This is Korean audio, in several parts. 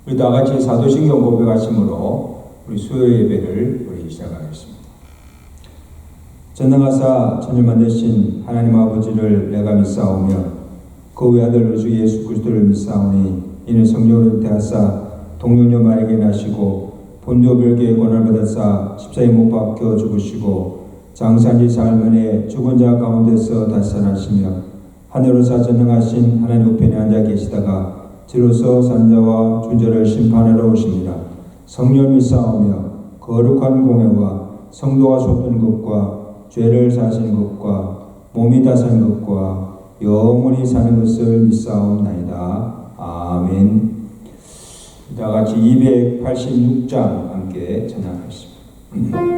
우리 다 같이 사도신경 고백하심으로 우리 수요 예배를 우리 시작하겠습니다. 전능하사 천일 만드신 하나님 아버지를 내가 믿사오며 그 외아들 주 예수 그리스도를 믿사오니 이는 성령으로 잉태하사 동정녀 마리아에게 나시고 본디오 빌라도의 고난을 받으사 십자가에 못 박혀 죽으시고 장사한 지 사흘 만에 죽은 자 가운데서 다시 살아나시며 하늘로서 전능하신 하나님 우편에 앉아 계시다가 지로서 산자와 존재를 심판하러 오십니다. 성령을 믿사오며 거룩한 공회와 성도가 속된 것과 죄를 사시는 것과 몸이 다 사는 것과 영원히 사는 것을 믿사옵나이다. 아멘. 다 같이 286장 함께 전하겠습니다.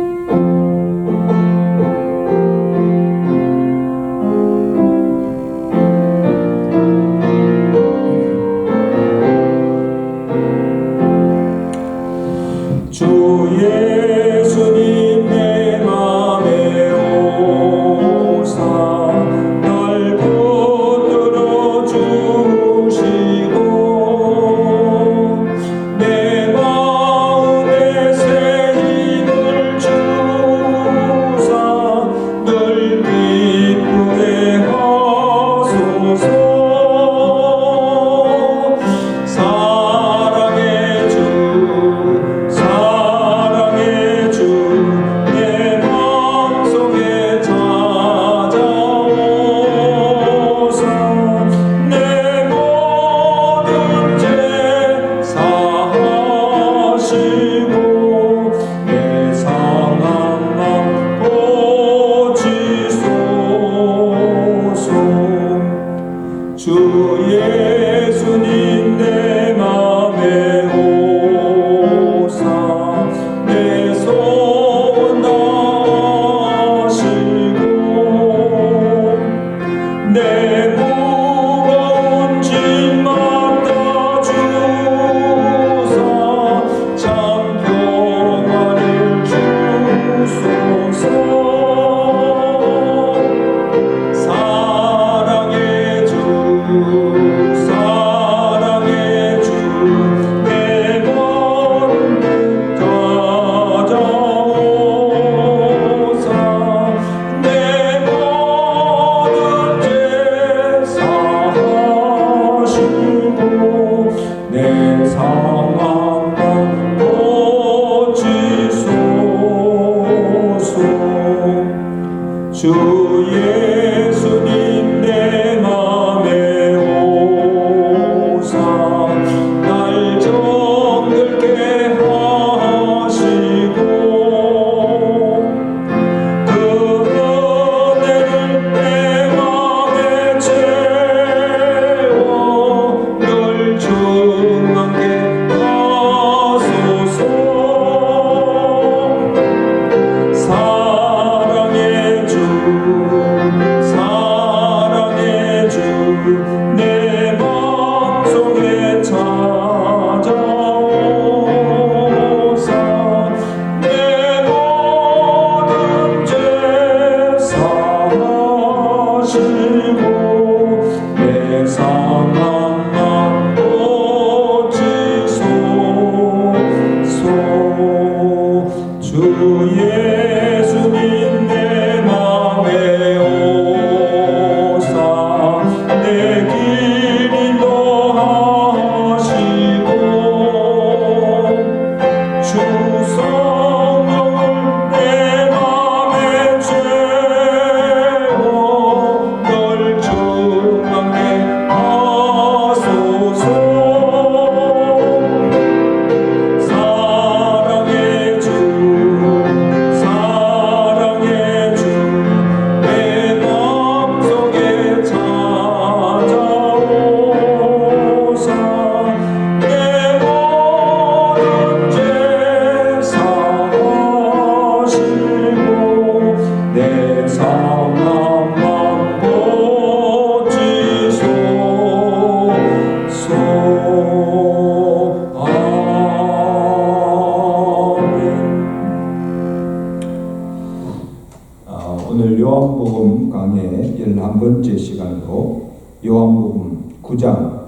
오늘 요한복음 강의 11번째 시간으로 요한복음 9장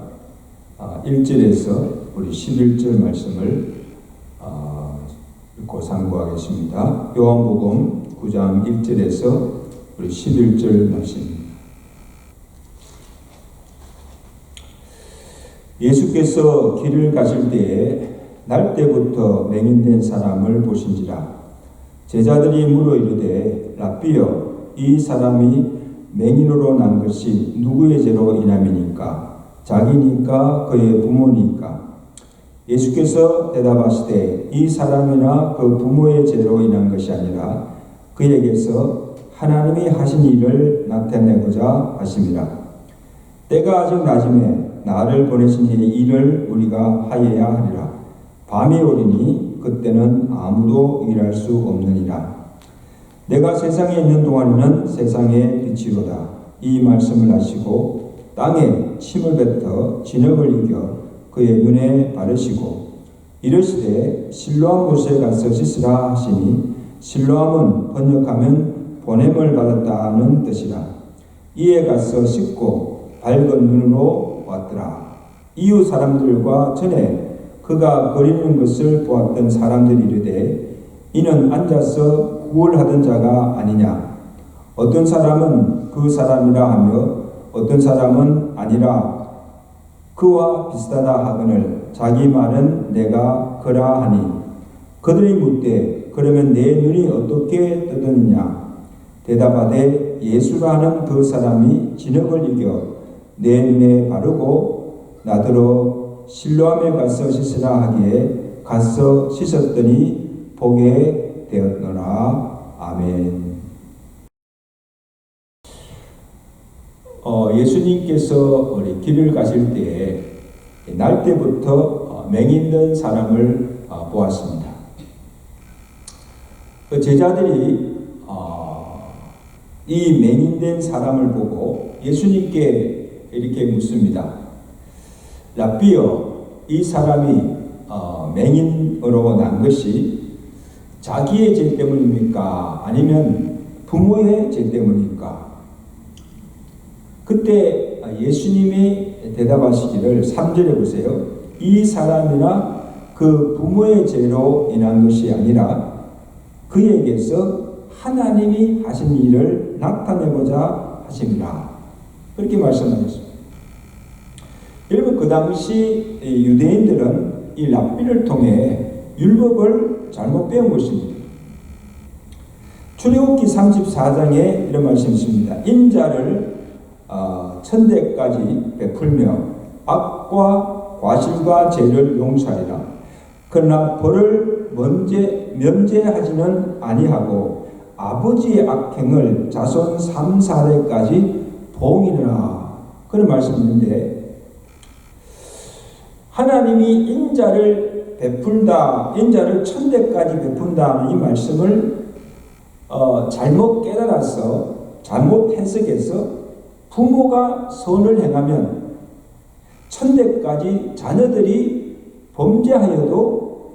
1절에서 우리 11절 말씀을 읽고 상고하겠습니다. 요한복음 9장 1절에서 우리 11절 말씀입니다. 예수께서 길을 가실 때에 날 때부터 맹인된 사람을 보신지라. 제자들이 물어 이르되 랍비여, 이 사람이 맹인으로 난 것이 누구의 죄로 인함이니까? 자기니까 그의 부모니까? 예수께서 대답하시되 이 사람이나 그 부모의 죄로 인한 것이 아니라 그에게서 하나님이 하신 일을 나타내고자 하심이라. 때가 아직 낮음에 나를 보내신 이의 일을 우리가 하여야 하리라. 밤이 오리니 그때는 아무도 일할 수 없느니라. 내가 세상에 있는 동안에는 세상의 빛이로다. 이 말씀을 하시고 땅에 침을 뱉어 진흙을 이겨 그의 눈에 바르시고 이르시되 실로암 못에 가서 씻으라 하시니, 실로암은 번역하면 보냄을 받았다는 뜻이라. 이에 가서 씻고 밝은 눈으로 왔더라. 이웃 사람들과 전에 그가 거리는 것을 보았던 사람들이 이르되 이는 앉아서 구걸하던 자가 아니냐. 어떤 사람은 그 사람이라 하며 어떤 사람은 아니라 그와 비슷하다 하거늘 자기 말은 내가 그라 하니, 그들이 묻되 그러면 내 눈이 어떻게 떴느냐. 대답하되 예수라 하는 그 사람이 진흙을 이겨 내 눈에 바르고 나더러 실로암에 가서 씻으라 하기에 가서 씻었더니 보게 되었노라. 아멘. 예수님께서 우리 길을 가실 때에 날 때부터 맹인된 사람을 보았습니다. 그 제자들이 이 맹인된 사람을 보고 예수님께 이렇게 묻습니다. 랍비여, 이 사람이 맹인으로 난 것이 자기의 죄 때문입니까? 아니면 부모의 죄 때문입니까? 그때 예수님이 대답하시기를 3절에 보세요. 이 사람이나 그 부모의 죄로 인한 것이 아니라 그에게서 하나님이 하신 일을 나타내고자 하십니다. 그렇게 말씀하셨습니다. 여러분, 그 당시 유대인들은 이 랍비를 통해 율법을 잘못 배운 것입니다. 출애굽기 34장에 이런 말씀이 있습니다. 인자를 천대까지 베풀며 악과 과실과 죄를 용서하리라. 그러나 벌을 면제하지는 아니하고 아버지의 악행을 자손 3, 4대까지 봉인하라. 그런 말씀이 있는데, 하나님이 인자를 베푼다, 인자를 천대까지 베푼다는 이 말씀을 잘못 깨달아서 잘못 해석해서 부모가 선을 행하면 천대까지 자녀들이 범죄하여도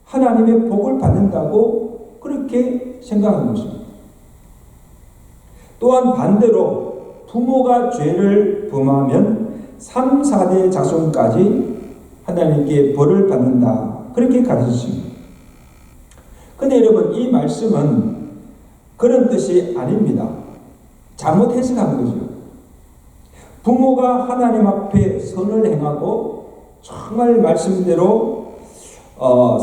하나님의 복을 받는다고 그렇게 생각하는 것입니다. 또한 반대로 부모가 죄를 범하면 3, 4대 자손까지 하나님께 벌을 받는다, 그렇게 가르치십니다. 그런데 여러분, 이 말씀은 그런 뜻이 아닙니다. 잘못 해석한 거죠. 부모가 하나님 앞에 선을 행하고 정말 말씀대로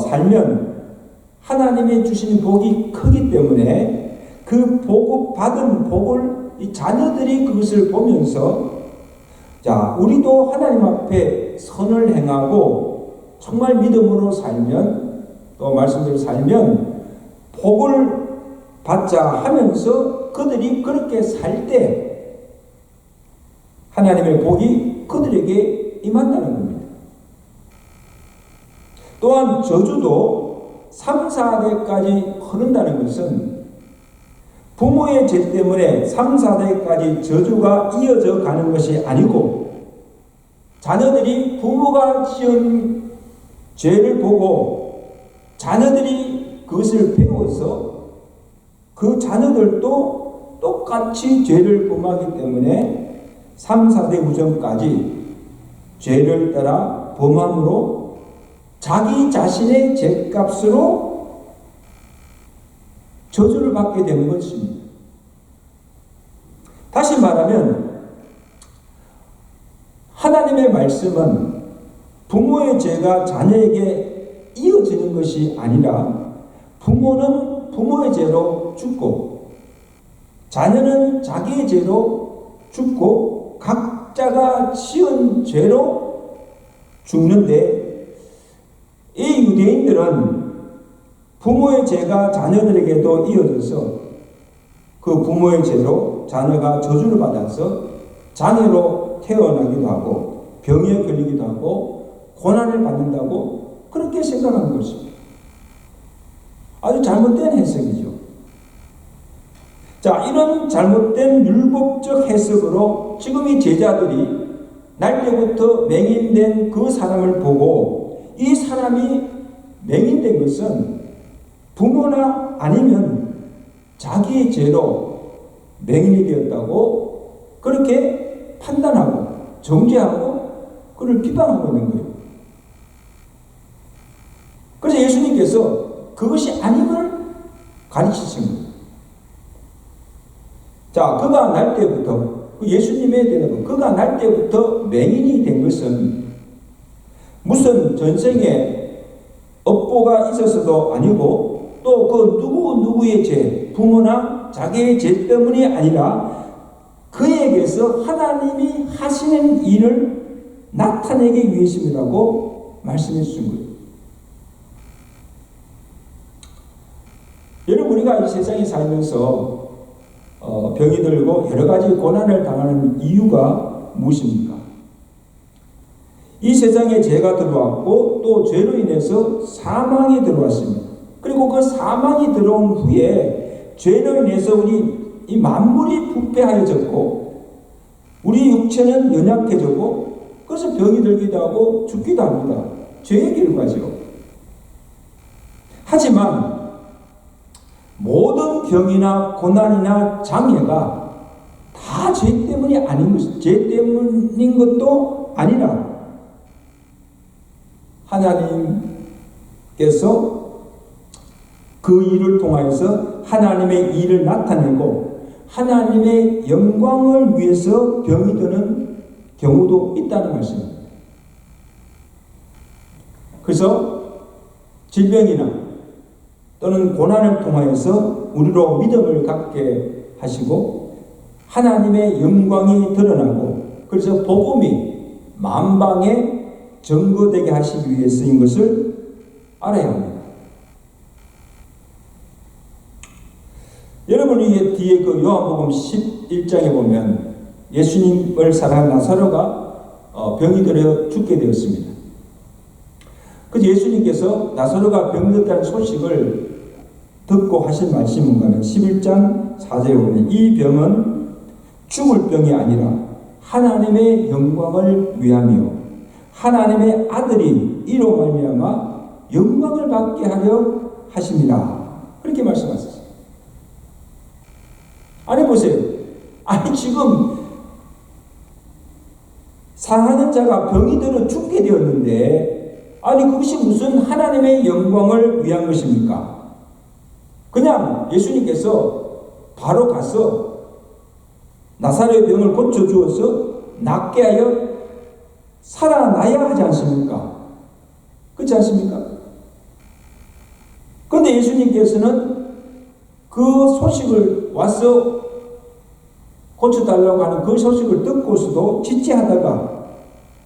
살면 하나님이 주신 복이 크기 때문에 그 받은 복을 이 자녀들이 그것을 보면서, 자, 우리도 하나님 앞에 선을 행하고 정말 믿음으로 살면, 또 말씀대로 살면 복을 받자 하면서 그들이 그렇게 살 때 하나님의 복이 그들에게 임한다는 겁니다. 또한 저주도 3, 4대까지 흐른다는 것은 부모의 죄 때문에 3, 4대까지 저주가 이어져 가는 것이 아니고, 자녀들이 부모가 지은 죄를 보고 자녀들이 그것을 배워서 그 자녀들도 똑같이 죄를 범하기 때문에 3, 4대 후손까지 죄를 따라 범함으로 자기 자신의 죄값으로 저주를 받게 되는 것입니다. 다시 말하면 하나님의 말씀은 부모의 죄가 자녀에게 이어지는 것이 아니라 부모는 부모의 죄로 죽고 자녀는 자기의 죄로 죽고 각자가 지은 죄로 죽는데, 이 유대인들은 부모의 죄가 자녀들에게도 이어져서 그 부모의 죄로 자녀가 저주를 받아서 장애로 태어나기도 하고 병에 걸리기도 하고 고난을 받는다고 그렇게 생각하는 것입니다. 아주 잘못된 해석이죠. 자, 이런 잘못된 율법적 해석으로 지금 이 제자들이 날 때부터 맹인된 그 사람을 보고 이 사람이 맹인된 것은 부모나 아니면 자기의 죄로 맹인이 되었다고 그렇게 판단하고 정죄하고 그를 비방하고 있는 거예요. 그래서 예수님께서 그것이 아님을 가르치신 거예요. 자, 그가 날 때부터, 예수님의 대답은 그가 날 때부터 맹인이 된 것은 무슨 전생에 업보가 있어서도 아니고 또 그 누구의 죄, 부모나 자기의 죄 때문이 아니라 그에게서 하나님이 하시는 일을 나타내기 위해심이라고 말씀해 주신 거예요. 여러분, 우리가 이 세상에 살면서 병이 들고 여러 가지 고난을 당하는 이유가 무엇입니까? 이 세상에 죄가 들어왔고 또 죄로 인해서 사망이 들어왔습니다. 그리고 그 사망이 들어온 후에 죄로 인해서 우리 이 만물이 부패하여졌고 우리 육체는 연약해졌고 그래서 병이 들기도 하고 죽기도 합니다. 죄의 길을 가죠. 하지만 모든 병이나 고난이나 장애가 다 죄 때문이 아닌 것, 죄 때문인 것도 아니라 하나님께서 그 일을 통하여서 하나님의 일을 나타내고 하나님의 영광을 위해서 병이 드는 경우도 있다는 말씀입니다. 그래서 질병이나 또는 고난을 통하여서 우리로 믿음을 갖게 하시고 하나님의 영광이 드러나고 그래서 복음이 만방에 전거되게 하시기 위해서인 것을 알아야 합니다. 여러분이 뒤에 그 요한복음 11장에 보면 예수님을 사랑한 나사로가 병이 들어 죽게 되었습니다. 그래서 예수님께서 나사로가 병들었다는 소식을 듣고 하신 말씀이 뭔가는 11장 4절에 보면 이 병은 죽을 병이 아니라 하나님의 영광을 위하며 하나님의 아들이 이로 말미암아 영광을 받게 하려 하심이라 그렇게 말씀하셨어요. 아니 보세요. 아니 지금 사랑하는 자가 병이 들어 죽게 되었는데 아니 그것이 무슨 하나님의 영광을 위한 것입니까? 그냥 예수님께서 바로 가서 나사로의 병을 고쳐주어서 낫게 하여 살아나야 하지 않습니까? 그렇지 않습니까? 그런데 예수님께서는 그 소식을 와서 고쳐달라고 하는 그 소식을 듣고서도 지체하다가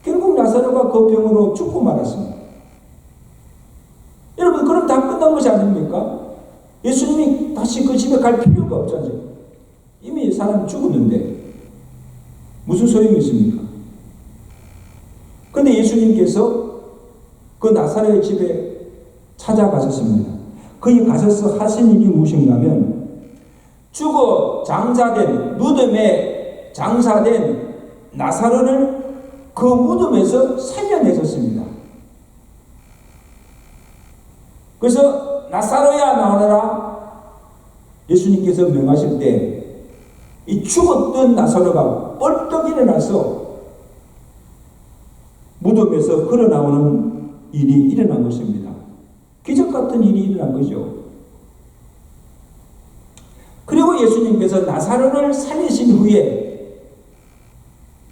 결국 나사로가 그 병으로 죽고 말았습니다. 여러분 그럼 다 끝난 것이 아닙니까? 예수님이 다시 그 집에 갈 필요가 없잖아요. 이미 사람이 죽었는데 무슨 소용이 있습니까? 그런데 예수님께서 그 나사로의 집에 찾아가셨습니다. 거기 가셔서 하신 일이 무엇인가 하면 죽어 장사된 무덤에 장사된 나사로를 그 무덤에서 살려내셨습니다. 그래서 나사로야 나오너라 예수님께서 명하실 때 이 죽었던 나사로가 벌떡 일어나서 무덤에서 걸어 나오는 일이 일어난 것입니다. 기적 같은 일이 일어난 거죠. 그리고 예수님께서 나사로를 살리신 후에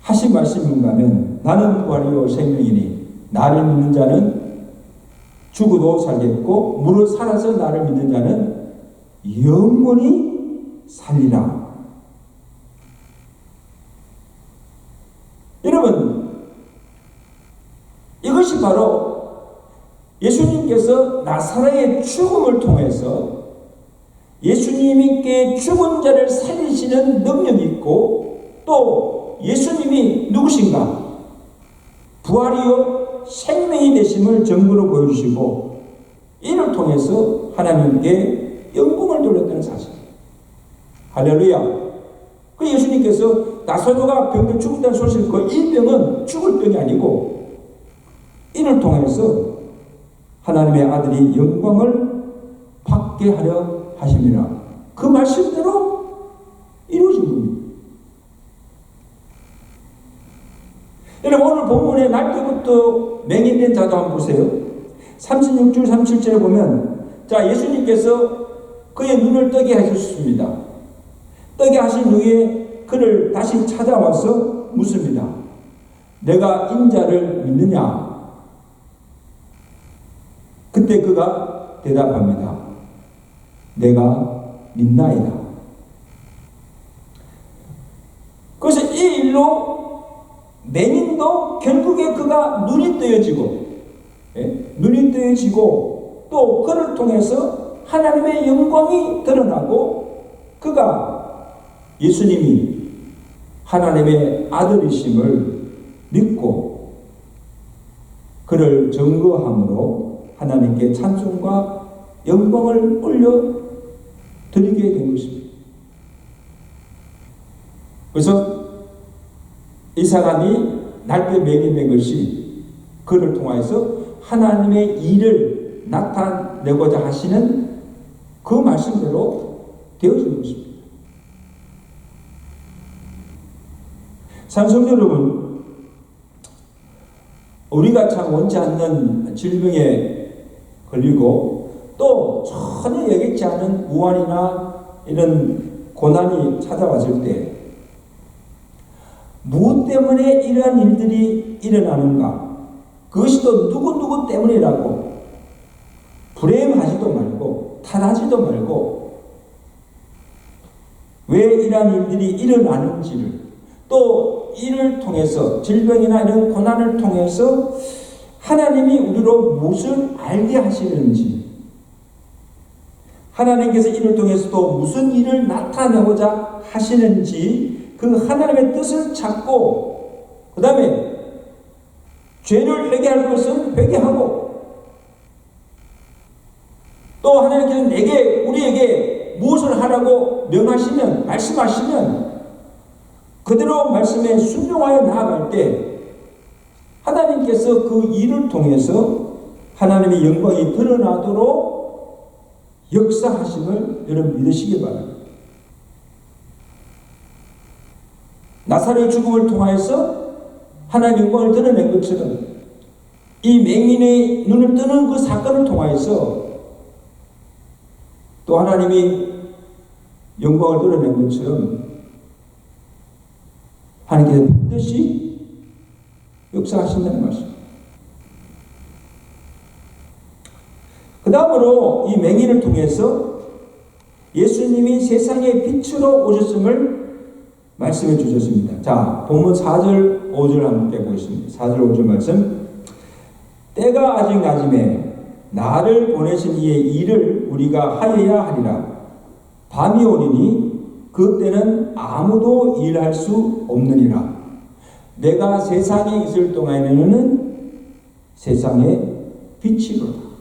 하신 말씀이 뭔가 하면 나는 부활이요 생명이니 나를 믿는 자는 죽어도 살겠고 무릇 살아서 나를 믿는 자는 영원히 살리라. 여러분, 이것이 바로 예수님께서 나사로의 죽음을 통해서 예수님께 죽은 자를 살리시는 능력이 있고 또 예수님이 누구신가? 부활이요 생명이 되심을 증거로 보여주시고 이를 통해서 하나님께 영광을 돌렸다는 사실. 할렐루야. 그 예수님께서 나사로가 병들 죽었다는 소식을 이 병은 죽을 병이 아니고 이를 통해서 하나님의 아들이 영광을 받게 하려 하심이라. 그 말씀대로 이루어진 겁니다. 여러분, 오늘 본문의 날때부터 맹인된 자도 한번 보세요. 36절 37절에 보면 자, 예수님께서 그의 눈을 뜨게 하셨습니다. 뜨게 하신 후에 그를 다시 찾아와서 묻습니다. 내가 인자를 믿느냐? 그때 그가 대답합니다. 내가 믿나이다. 그래서 이 일로 맹인도 결국에 그가 눈이 뜨여지고 눈이 뜨여지고 또 그를 통해서 하나님의 영광이 드러나고 그가 예수님이 하나님의 아들이심을 믿고 그를 증거함으로 하나님께 찬송과 영광을 올려 드리게 된 것입니다. 그래서 이 사람이 날때 맹인된 것이 그를 통해서 하나님의 일을 나타내고자 하시는 그 말씀대로 되어진 것입니다. 사랑하는 성도 여러분, 우리가 참 원치 않는 질병에 걸리고 또 전혀 예기치 않은 우환이나 이런 고난이 찾아왔을 때 무엇 때문에 이러한 일들이 일어나는가? 그것이 또 누구 때문이라고 불행하지도 말고 탓하지도 말고 왜 이러한 일들이 일어나는지를 또 이를 통해서 질병이나 이런 고난을 통해서 하나님이 우리로 무엇을 알게 하시는지 하나님께서 이를 통해서 또 무슨 일을 나타내고자 하시는지 그 하나님의 뜻을 찾고 그 다음에 죄를 회개할 것은 회개하고 또 하나님께서 우리에게 무엇을 하라고 명하시면 말씀하시면 그대로 말씀에 순종하여 나아갈 때 하나님께서 그 일을 통해서 하나님의 영광이 드러나도록 역사하심을 여러분 믿으시기 바랍니다. 나사로의 죽음을 통하여서 하나님의 영광을 드러낸 것처럼 이 맹인의 눈을 뜨는 그 사건을 통하여서 또 하나님이 영광을 드러낸 것처럼 하나님께서 반드시 역사하신다는 말씀. 그 다음으로 이 맹인을 통해서 예수님이 세상의 빛으로 오셨음을 말씀해 주셨습니다. 자, 본문 4절 5절 함께 보겠습니다. 4절 5절 말씀. 때가 아직 낮음에 나를 보내신 이의 일을 우리가 하여야 하리라. 밤이 오리니 그때는 아무도 일할 수 없느니라. 내가 세상에 있을 동안에는 세상의 빛이로다.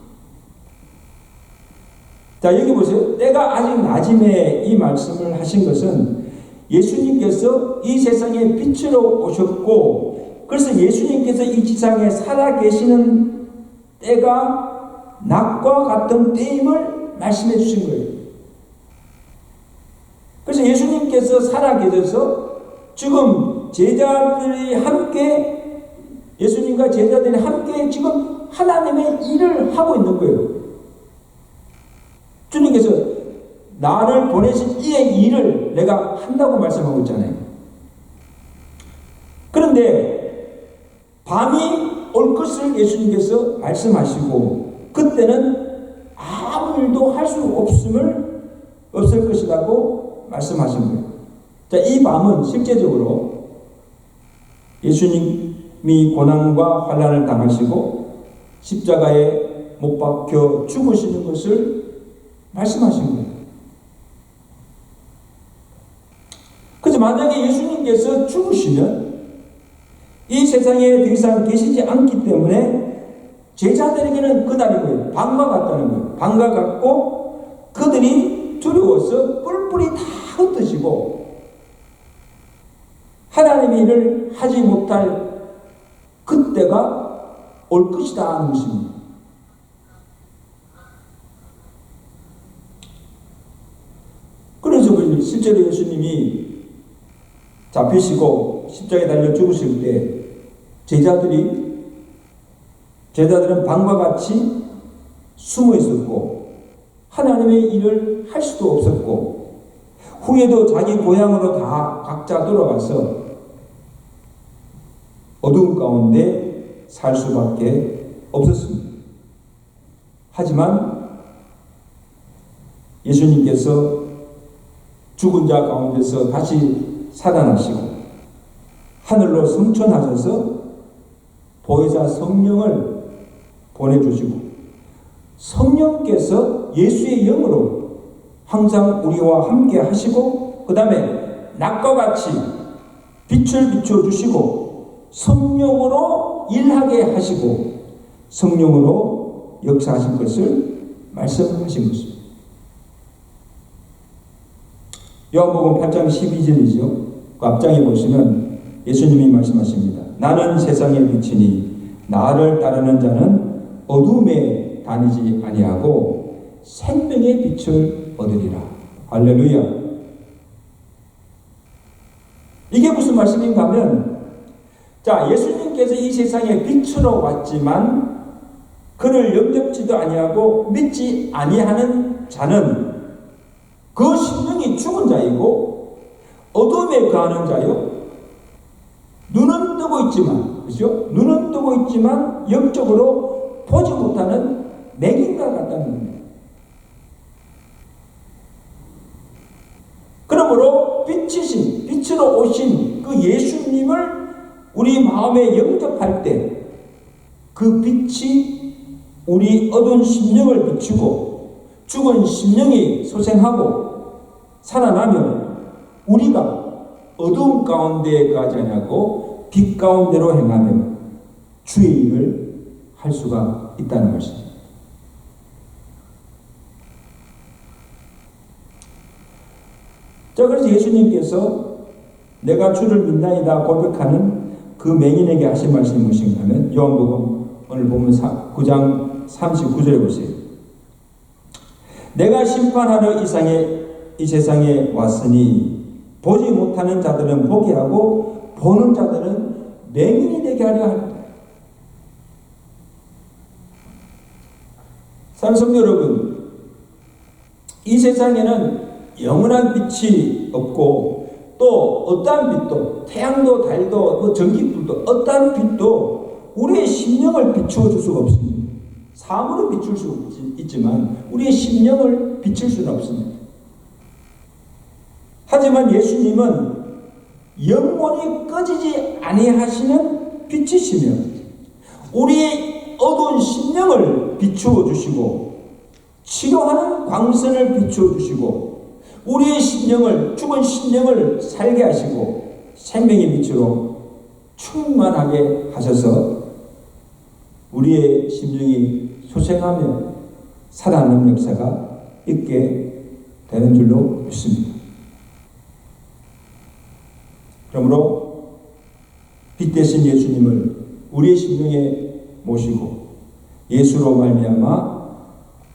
자, 여기 보세요. 때가 아직 낮음에 이 말씀을 하신 것은 예수님께서 이 세상에 빛으로 오셨고 그래서 예수님께서 이 지상에 살아계시는 때가 낮과 같은 때임을 말씀해 주신 거예요. 그래서 예수님께서 살아계셔서 지금 제자들이 함께 예수님과 제자들이 함께 지금 하나님의 일을 하고 있는 거예요. 주님께서 나를 보내신 이의 일을 내가 한다고 말씀하고 있잖아요. 그런데 밤이 올 것을 예수님께서 말씀하시고 그때는 아무 일도 할 수 없을 것이라고 말씀하신 거예요. 자, 이 밤은 실제적으로 예수님이 고난과 환난을 당하시고 십자가에 못 박혀 죽으시는 것을 말씀하신 거예요. 그래서 만약에 예수님께서 죽으시면 이 세상에 더 이상 계시지 않기 때문에 제자들에게는 그날인 거예요. 밤과 같다는 거예요. 밤과 같고 그들이 두려워서 뿔뿔이 다 흩어지고 하나님의 일을 하지 못할 그때가 올 것이다 하는 것입니다. 그래서 실제로 예수님이 잡히시고 십자가에 달려 죽으실 때 제자들은 밤과 같이 숨어 있었고 하나님의 일을 할 수도 없었고 후에도 자기 고향으로 다 각자 돌아가서 어두운 가운데 살 수밖에 없었습니다. 하지만 예수님께서 죽은 자 가운데서 다시 살아나시고 하늘로 승천하셔서 보혜사 성령을 보내주시고 성령께서 예수의 영으로 항상 우리와 함께 하시고 그 다음에 낮과 같이 빛을 비춰주시고 성령으로 일하게 하시고 성령으로 역사하신 것을 말씀하신 것입니다. 요한복음 8장 12절이죠. 그 앞장에 보시면 예수님이 말씀하십니다. 나는 세상의 빛이니 나를 따르는 자는 어둠에 다니지 아니하고 생명의 빛을 얻으리라. 할렐루야. 이게 무슨 말씀인가 하면 자, 예수님께서 이 세상에 빛으로 왔지만 그를 영접지도 아니하고 믿지 아니하는 자는 그 심령이 죽은 자이고 어둠에 거하는 자요. 눈은 뜨고 있지만, 그렇죠? 눈은 뜨고 있지만 영적으로 보지 못하는 맹인과 같다는 겁니다. 그러므로 빛으로 오신 그 예수님을 우리 마음에 영접할 때 그 빛이 우리 어두운 심령을 비추고 죽은 심령이 소생하고 살아나면 우리가 어두운 가운데에 가지 않고 빛 가운데로 행하면 주의 일을 할 수가 있다는 것입니다. 자, 그래서 예수님께서 내가 주를 믿나이다 고백하는 그 맹인에게 하신 말씀이 무엇인가 하면 요한복음 오늘 보면 9장 39절에 보세요. 내가 심판하러 이 세상에 왔으니 보지 못하는 자들은 보게 하고 보는 자들은 맹인이 되게 하려 합니다. 사랑하는 성도 여러분, 이 세상에는 영원한 빛이 없고 또 어떠한 빛도 태양도 달도 전기불도 어떠한 빛도 우리의 심령을 비추어 줄 수가 없습니다. 사물은 비출 수 있지만 우리의 심령을 비칠 수는 없습니다. 하지만 예수님은 영원히 꺼지지 아니하시는 빛이시며 우리의 어두운 심령을 비추어 주시고 치료하는 광선을 비추어 주시고 우리의 심령을 죽은 심령을 살게 하시고 생명의 빛으로 충만하게 하셔서 우리의 심령이 소생하며 살아나는 역사가 있게 되는 줄로 믿습니다. 그러므로 빛 대신 예수님을 우리의 심령에 모시고 예수로 말미암아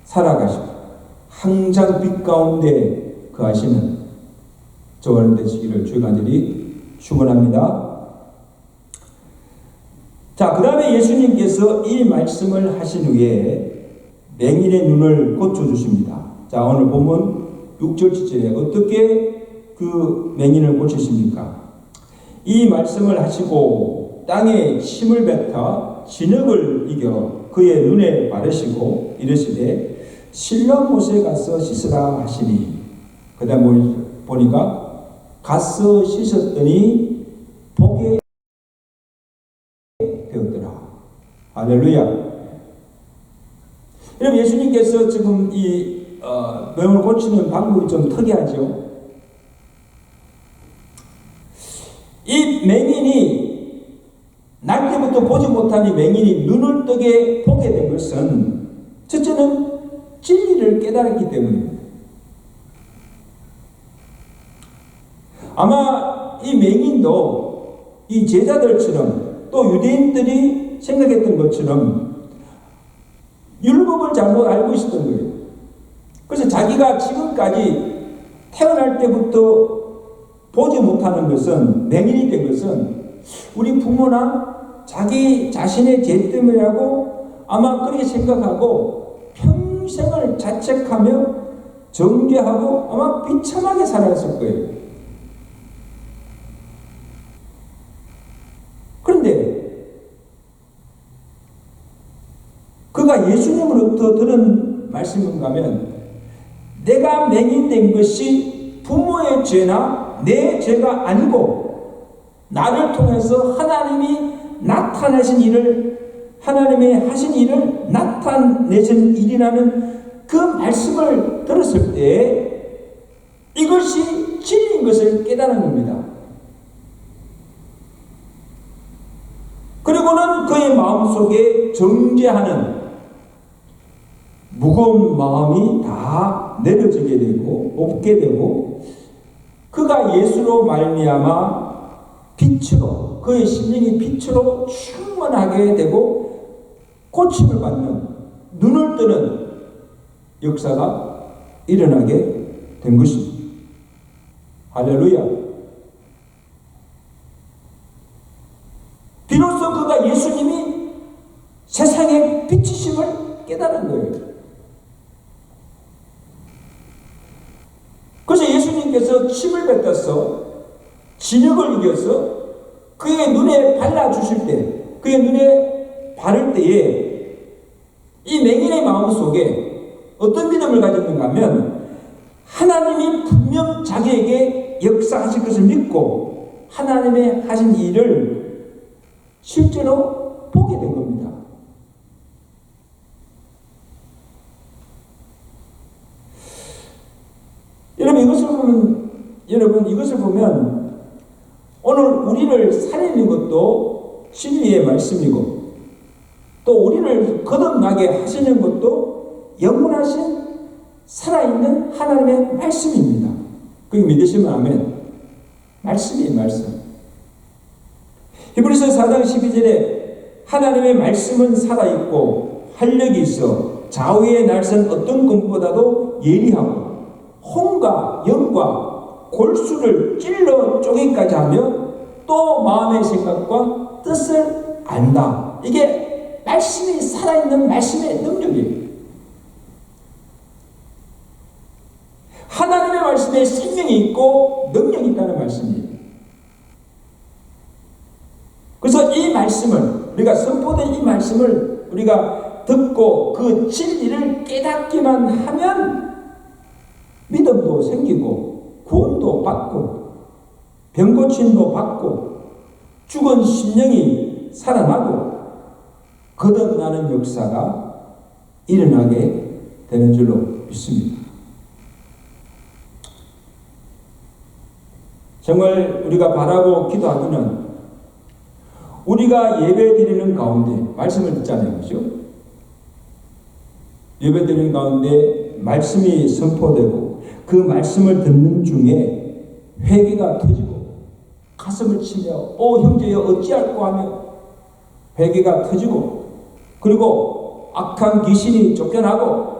살아가시고 항상 빛 가운데 거하시는 저와 되시기를 주의 간절히 축원합니다. 자, 그 다음에 예수님께서 이 말씀을 하신 후에 맹인의 눈을 고쳐주십니다. 자, 오늘 본문 6절 7절에 어떻게 그 맹인을 고치십니까? 이 말씀을 하시고 땅에 침을 뱉어 진흙을 이겨 그의 눈에 바르시고 이르시되 실로 못에 가서 씻으라 하시니, 그 다음 보니까 가서 씻었더니 보게 되었더라. 할렐루야. 여러분, 예수님께서 지금 이 병을 고치는 방법이 좀 특이하죠. 이 맹인이 날 때부터 보지 못한 이 맹인이 눈을 뜨게 보게 된 것은 첫째는 진리를 깨달았기 때문입니다. 아마 이 맹인도 이 제자들처럼 또 유대인들이 생각했던 것처럼 율법을 잘못 알고 있었던 거예요. 그래서 자기가 지금까지 태어날 때부터 보지 못하는 것은, 맹인이 된 것은 우리 부모나 자기 자신의 죄 때문이라고 아마 그렇게 생각하고 평생을 자책하며 정죄하고 아마 비참하게 살아갔을 거예요. 그런데 그가 예수님으로부터 들은 말씀인가 하면, 내가 맹인된 것이 부모의 죄나 내 죄가 아니고 나를 통해서 하나님이 나타내신 일을, 하나님이 하신 일을 나타내신 일이라는 그 말씀을 들었을 때 이것이 진리인 것을 깨달은 겁니다. 그리고는 그의 마음속에 정죄하는 무거운 마음이 다 내려지게 되고 없게 되고, 그가 예수로 말미암아 빛으로, 그의 심령이 빛으로 충만하게 되고 고침을 받는, 눈을 뜨는 역사가 일어나게 된 것입니다. 할렐루야. 비로소 그가 예수님이 세상의 빛이심을 깨달은 거예요. 그래서 예수님께서 침을 뱉어서 진흙을 이겨서 그의 눈에 발라주실 때, 그의 눈에 바를 때에 이 맹인의 마음속에 어떤 믿음을 가졌는가 하면, 하나님이 분명 자기에게 역사하실 것을 믿고 하나님의 하신 일을 실제로 보게 된 겁니다. 이것을 보면 오늘 우리를 살리는 것도 진리의 말씀이고, 또 우리를 거듭나게 하시는 것도 영원하신 살아있는 하나님의 말씀입니다. 그게 믿으시면 아멘. 말씀이에요, 말씀. 히브리서 4장 12절에 하나님의 말씀은 살아있고 활력이 있어 좌우의 날선 어떤 검보다도 예리하고 혼과 영과 골수를 찔러 쪼개기까지 하며 또 마음의 생각과 뜻을 안다. 이게 말씀이 살아있는 말씀의 능력이에요. 하나님의 말씀에 생명이 있고 능력이 있다는 말씀이에요. 그래서 이 말씀을, 우리가 선포된 이 말씀을 우리가 듣고 그 진리를 깨닫기만 하면 믿음도 생기고 구원도 받고 병고침도 받고 죽은 심령이 살아나고 거듭나는 역사가 일어나게 되는 줄로 믿습니다. 정말 우리가 바라고 기도하기는, 우리가 예배 드리는 가운데 말씀을 듣잖아요, 그렇죠? 예배 드리는 가운데 말씀이 선포되고 그 말씀을 듣는 중에 회개가 터지고 가슴을 치며 형제여 어찌할꼬 하며 회개가 터지고, 그리고 악한 귀신이 쫓겨나고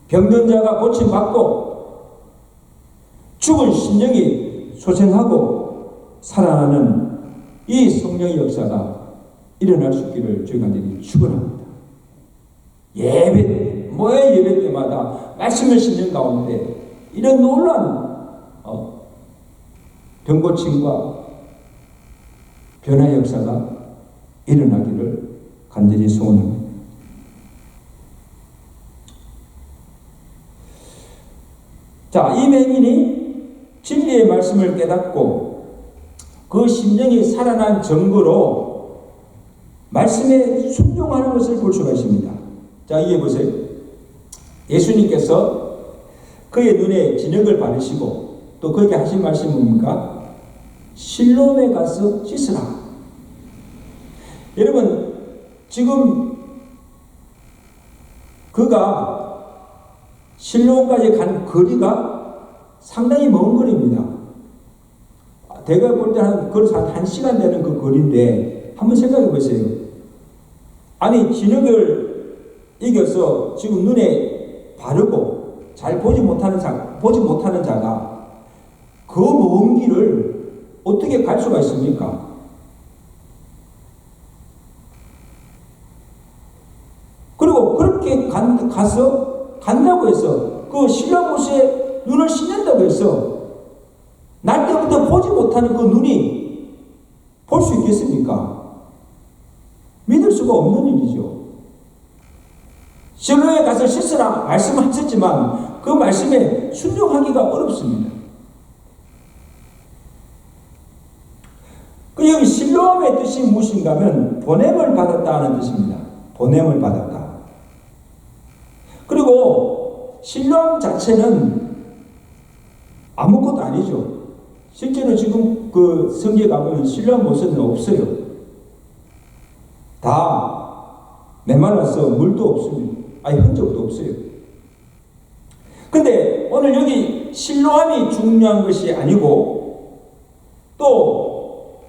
병든 자가 고침받고 죽은 심령이 소생하고 살아나는 이 성령의 역사가 일어날 수 있기를 저희 간절히 축원합니다. 모여 예배 때마다 말씀을 싣는 가운데 이런 놀라운 병고침과 변화 역사가 일어나기를 간절히 소원합니다. 자, 이 맹인이 진리의 말씀을 깨닫고 그 심령이 살아난 증거로 말씀에 순종하는 것을 볼 수가 있습니다. 자, 이게 보세요. 예수님께서 그의 눈에 진흙을 바르시고 또 그에게 하신 말씀은 뭡니까? 실로암에 가서 씻으라. 여러분, 지금 그가 실로암까지 간 거리가 상당히 먼 거리입니다. 대가 볼 때는 걸어서 한 1시간 되는 그 거리인데 한번 생각해 보세요. 아니, 진흙을 이겨서 지금 눈에 바르고 잘 보지 못하는 자가 그 먼 길을 어떻게 갈 수가 있습니까? 그리고 그렇게 간다고 해서 그 실로암에 눈을 씻는다고 해서 날 때부터 보지 못하는 그 눈이 볼 수 있겠습니까? 믿을 수가 없는 일이죠. 실로암에 가서 씻으라 말씀하셨지만 그 말씀에 순종하기가 어렵습니다. 그 여기 실로암의 뜻이 무엇인가 하면 보냄을 받았다는 뜻입니다. 보냄을 받았다. 그리고 실로암 자체는 아무것도 아니죠. 실제로 지금 그 성지에 가보면 실로암 모습은 없어요. 다 메말라서 물도 없습니다. 아예 흔적도 없어요. 근데 오늘 여기 실로암이 중요한 것이 아니고 또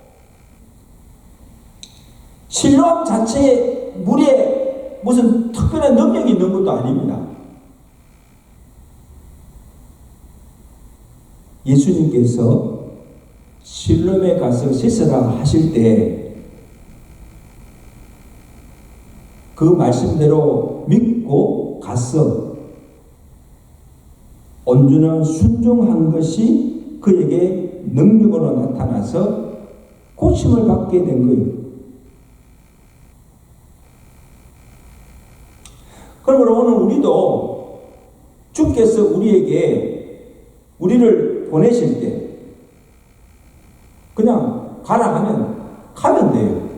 실로암 자체에 물에 무슨 특별한 능력이 있는 것도 아닙니다. 예수님께서 실로암에 가서 씻으라 하실 때 그 말씀대로 믿고 가서 온전한 순종한 것이 그에게 능력으로 나타나서 고침을 받게 된 거예요. 그러므로 오늘 우리도 주께서 우리를 보내실 때 그냥 가라 하면 가면 돼요.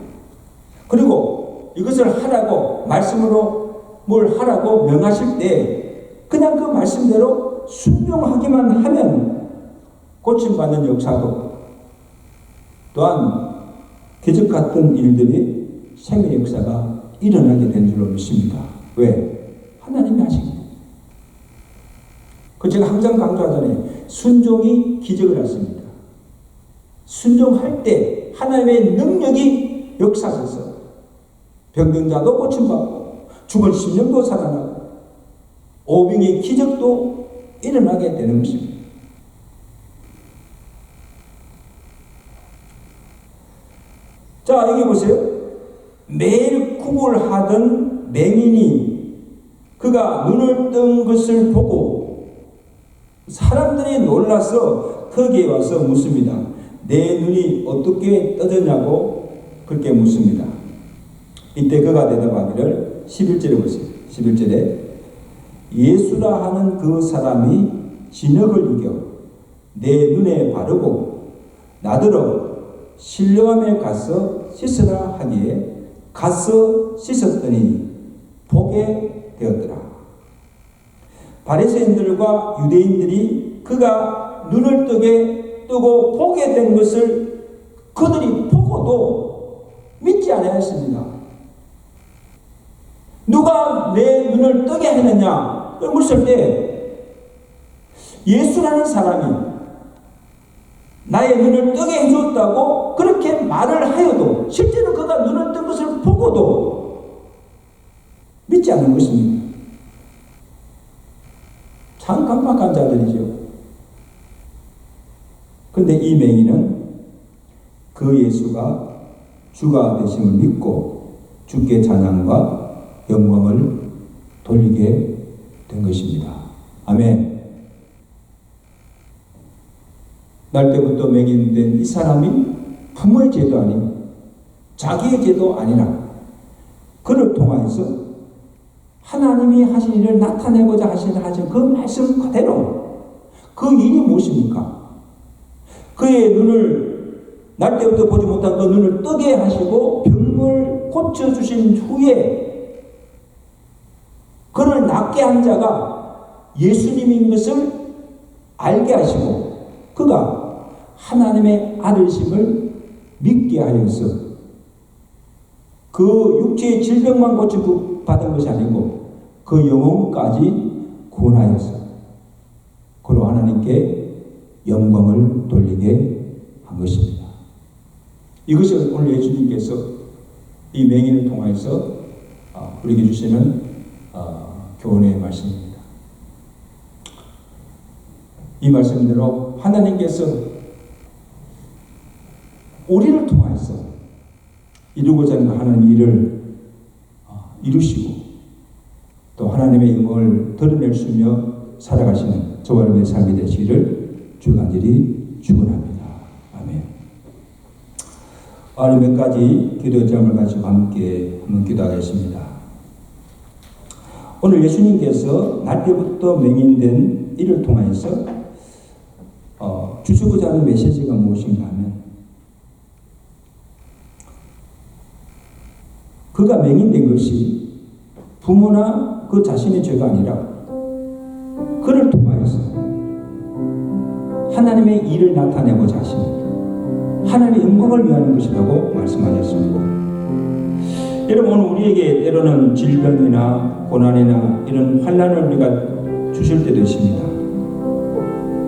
그리고 이것을 하라고 말씀으로 뭘 하라고 명하실 때 그냥 그 말씀대로 순종하기만 하면 고침받는 역사도 또한 기적 같은 일들이 생의 역사가 일어나게 된 줄로 믿습니다. 왜? 하나님이 하십니다. 그 제가 항상 강조하잖아요. 순종이 기적을 하십니다. 순종할 때 하나님의 능력이 역사하셔서 병든 자도 고침받고 죽은 심령도 살아나고 오병의 기적도 일어나게 되는 것입니다. 자, 여기 보세요. 매일 구걸하던 맹인이 그가 눈을 뜬 것을 보고 사람들이 놀라서 거기에 와서 묻습니다. 내 눈이 어떻게 떠졌냐고 그렇게 묻습니다. 이때 그가 대답하기를 11절에 보세요. 11절에 예수라 하는 그 사람이 진흙을 이겨 내 눈에 바르고 나더러 실로암에 가서 씻으라 하기에 가서 씻었더니 보게 되었더라. 바리새인들과 유대인들이 그가 눈을 뜨고 보게 된 것을 그들이 보고도 믿지 않았습니다. 누가 내 눈을 뜨게 했느냐? 물을 때 예수라는 사람이 나의 눈을 뜨게 해주었다고 그렇게 말을 하여도 실제로 그가 눈을 뜬 것을 보고도 믿지 않는 것입니다. 참 깜빡한 자들이죠. 근데 이 맹인은 그 예수가 주가 되심을 믿고 주께 찬양과 영광을 돌리게 된 것입니다. 아멘. 날 때부터 맹인된 이 사람이 부모의 죄도 아닌 자기의 죄도 아니라 그를 통하여서 하나님이 하신 일을 나타내고자 하신 그 말씀 그대로 그 일이 무엇입니까? 그의 눈을 날 때부터 보지 못한 그 눈을 뜨게 하시고 병을 고쳐주신 후에 그를 낫게 한 자가 예수님인 것을 알게 하시고 그가 하나님의 아들심을 믿게 하여서 그 육체의 질병만 고쳐받은 것이 아니고 그 영혼까지 구원하여서 그로 하나님께 영광을 돌리게 한 것입니다. 이것을 오늘 예수님께서 이 맹인을 통해서 우리에게 주시는 교훈의 말씀입니다. 이 말씀대로 하나님께서 우리를 통해서 이루고자 하는 하나님 일을 이루시고 또 하나님의 영광을 드러낼수며 살아가시는 저와 여러분의 삶이 되시기를 주 간절히 축원합니다. 아멘. 오늘 몇 가지 기도의 점을 가지고 함께 한번 기도하겠습니다. 오늘 예수님께서 날 때부터 맹인된 이를 통해서 주시고자 하는 메시지가 무엇인가 하면 그가 맹인된 것이 부모나 그 자신의 죄가 아니라 그를 통하여서 하나님의 일을 나타내고자 하십니다. 하나님의 영광을 위하는 것이라고 말씀하셨습니다. 여러분 오늘 우리에게 때로는 질병이나 고난이나 이런 환난을 우리가 주실 때도 있습니다.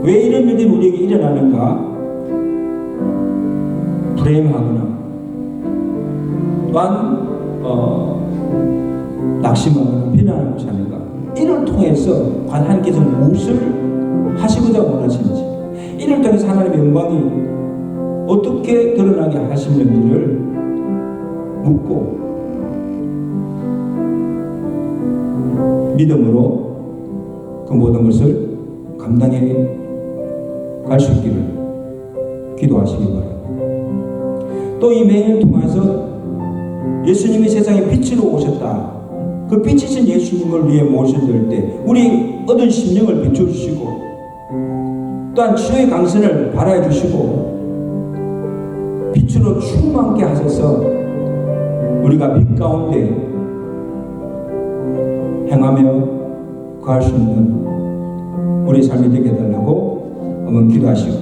왜 이런 일들이 우리에게 일어나는가? 불행하거나 또한 낙심하거나 비난하는 것이 아닌가? 이를 통해서 과연 하나님께서 무엇을 하시고자 원하시는지, 이를 통해서 하나님의 영광이 어떻게 드러나게 하시는지를 묻고 믿음으로 그 모든 것을 감당해 갈 수 있기를 기도하시기 바랍니다. 또 이 맹인을 통해서 예수님이 세상에 빛으로 오셨다. 그 빛이신 예수님을 위해 모셔들 때 우리 얻은 심령을 비춰주시고 또한 치유의 강선을 발하여 주시고 빛으로 충만케 하셔서 우리가 빛 가운데 행하며 거할 수 있는 우리 삶이 되게 해달라고 한번 기도하시고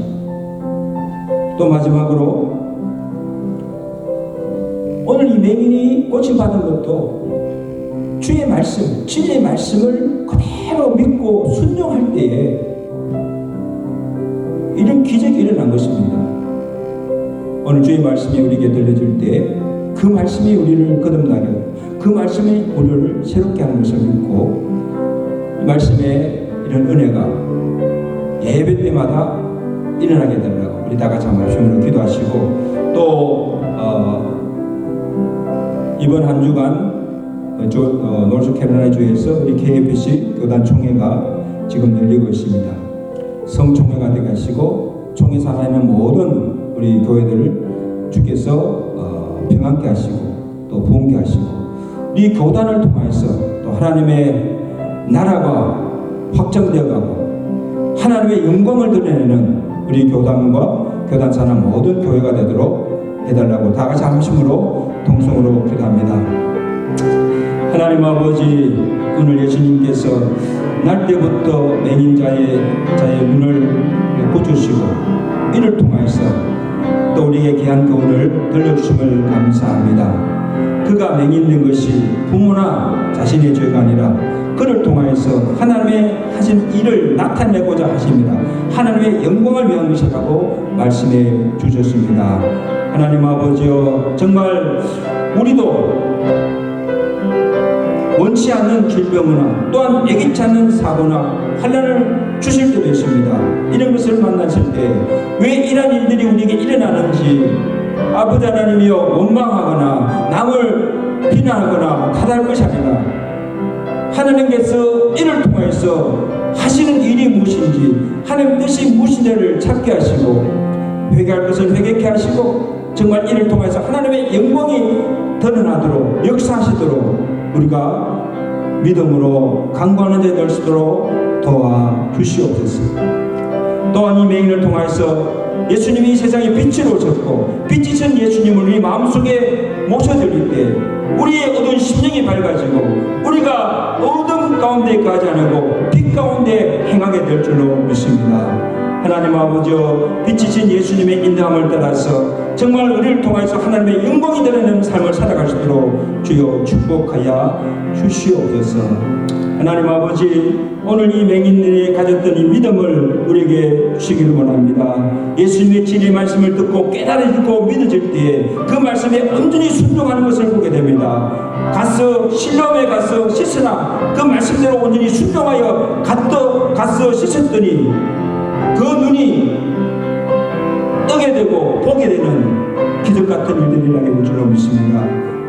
또 마지막으로 오늘 이 맹인이 고침받은 것도 주의 말씀, 진리의 말씀을 그대로 믿고 순종할 때에 이런 기적이 일어난 것입니다. 오늘 주의 말씀이 우리에게 들려줄 때 그 말씀이 우리를 거듭나게, 그 말씀이 우리를 새롭게 하는 것을 믿고 이 말씀의 이런 은혜가 예배 때마다 일어나게 해달라고 우리 다 같이 한번 주님으로 기도하시고 또 이번 한 주간 노스캐롤라이나 주에서 우리 KFC 교단 총회가 지금 열리고 있습니다. 성총회가 되게 하시고 총회 살아있는 모든 우리 교회들을 주께서 평안케 하시고 또 부흥케 하시고 우리 교단을 통해서 또 하나님의 나라가 확장되어 가고 하나님의 영광을 드러내는 우리 교단과 교단 사람 모든 교회가 되도록 해달라고 다 같이 한심으로 통성으로 기도합니다. 하나님 아버지, 오늘 예수님께서 날 때부터 맹인 자의 눈을 고쳐주시고 이를 통해서 또 우리에게 귀한 교훈을 들려주심을 감사합니다. 그가 맹인된 것이 부모나 자신의 죄가 아니라 그를 통하여서 하나님의 하신 일을 나타내고자 하십니다. 하나님의 영광을 위한 것이라고 말씀해 주셨습니다. 하나님 아버지여, 정말 우리도 원치 않는 질병이나 또한 예기치 않는 사고나 환난을 주실 때도 있습니다. 이런 것을 만났을 때 왜 이런 일들이 우리에게 일어나는지 아버지 하나님이여 원망하거나 남을 비난하거나 탓할 것이 아니라 하나님께서 이를 통해서 하시는 일이 무엇인지 하나님 뜻이 무엇인지를 찾게 하시고 회개할 것을 회개케 하시고 정말 이를 통해서 하나님의 영광이 드러나도록 역사하시도록 우리가 믿음으로 강구하는 데 될 수 있도록 도와주시옵소서. 또한 이 맹인을 통해서 예수님이 이 세상에 빛으로 오셨고 빛이신 예수님을 우리 마음속에 모셔드릴 때 우리의 어두운 심령이 밝아지고 우리가 어둠 가운데 가지 않고 빛 가운데 행하게 될 줄로 믿습니다. 하나님 아버지여 빛이신 예수님의 인도함을 따라서 정말 우리를 통해서 하나님의 영광이 드러나는 삶을 살아갈 수 있도록 주여 축복하여 주시옵소서. 하나님 아버지 오늘 이 맹인들이 가졌던 이 믿음을 우리에게 주시기를 원합니다. 예수님의 진리의 말씀을 듣고 깨달아지고 믿어질 때에 그 말씀에 온전히 순종하는 것을 보게 됩니다. 가서 실로암에 가서 씻으나 그 말씀대로 온전히 순종하여 가서 씻었더니 그 눈이 뜨게 되고 보게 되는 기적 같은 일들이 나게 될 줄로 믿습니다.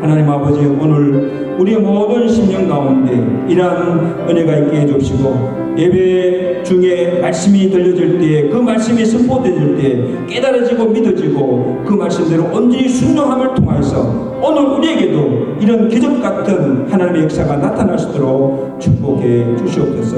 하나님 아버지 오늘 우리의 모든 심령 가운데 이러한 은혜가 있게 해주시고 예배 중에 말씀이 들려질 때 그 말씀이 선포될 때 깨달아지고 믿어지고 그 말씀대로 온전히 순종함을 통해서 오늘 우리에게도 이런 기적 같은 하나님의 역사가 나타날 수 있도록 축복해 주시옵소서.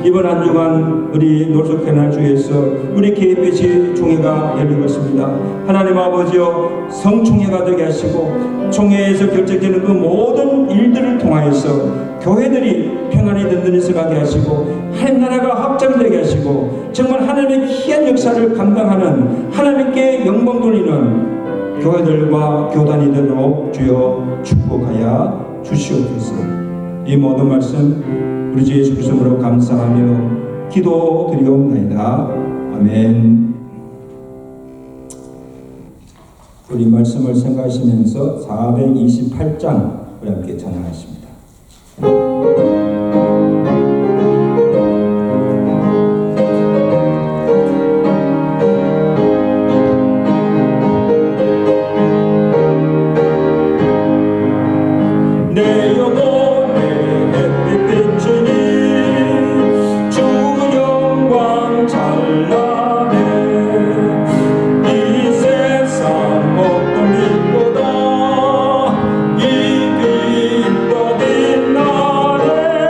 이번 한 주간 우리 노숙해날 주에서 우리 KBC 총회가 열리고 있습니다. 하나님 아버지여 성총회가 되게 하시고 총회에서 결정되는 그 모든 일들을 통하여서 교회들이 평안히 든든히 서가게 하시고 하나님 나라가 확장되게 하시고 정말 하나님의 희한 역사를 감당하는 하나님께 영광 돌리는 교회들과 교단이 되도록 주여 축복하여 주시옵소서. 이 모든 말씀 우리 주 예수 그리스도로 감사하며 기도드리옵나이다. 아멘. 우리 말씀을 생각하시면서 428장 우리 함께 찬양하십니다. 이 빛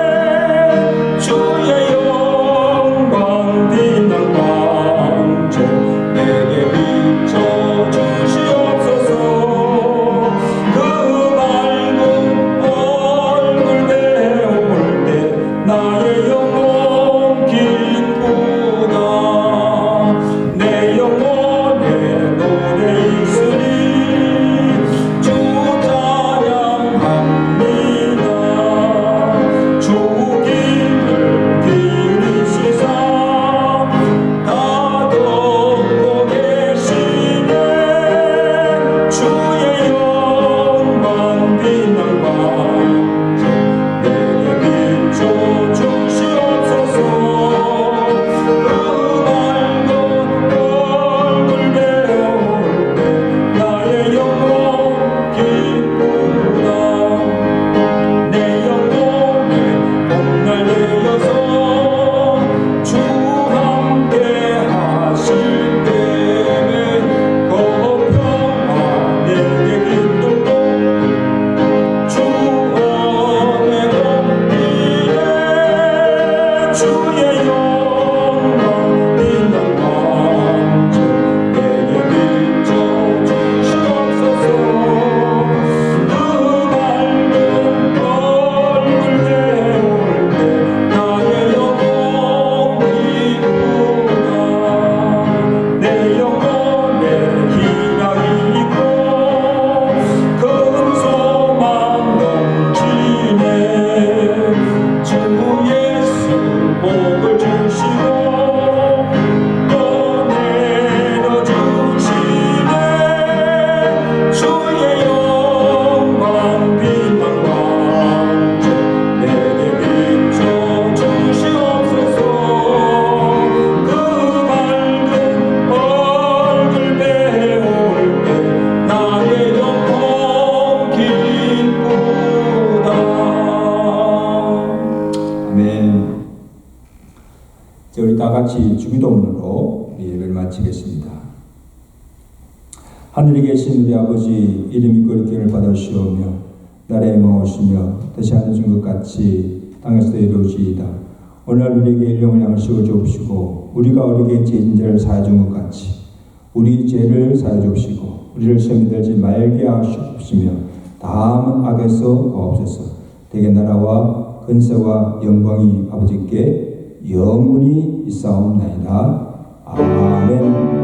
같이 주기도문으로 예배를 마치겠습니다. 하늘에 계신 우리 아버지, 이름이 거룩함을 받으시오며 나라의 마오시며 뜻이 하늘인 것 같이 땅에서도 이루어지이다. 오늘 우리에게 일용을 양식을 주옵시고 우리가 우리에게 죄진 자를 사하여 준 것 같이 우리 죄를 사하여 주옵시고 우리를 시험에 들지 말게 하시옵시며 다음 악에서 구하옵소서. 대개 나라와 근세와 영광이 아버지께 영원히 있사옵나이다. 아멘.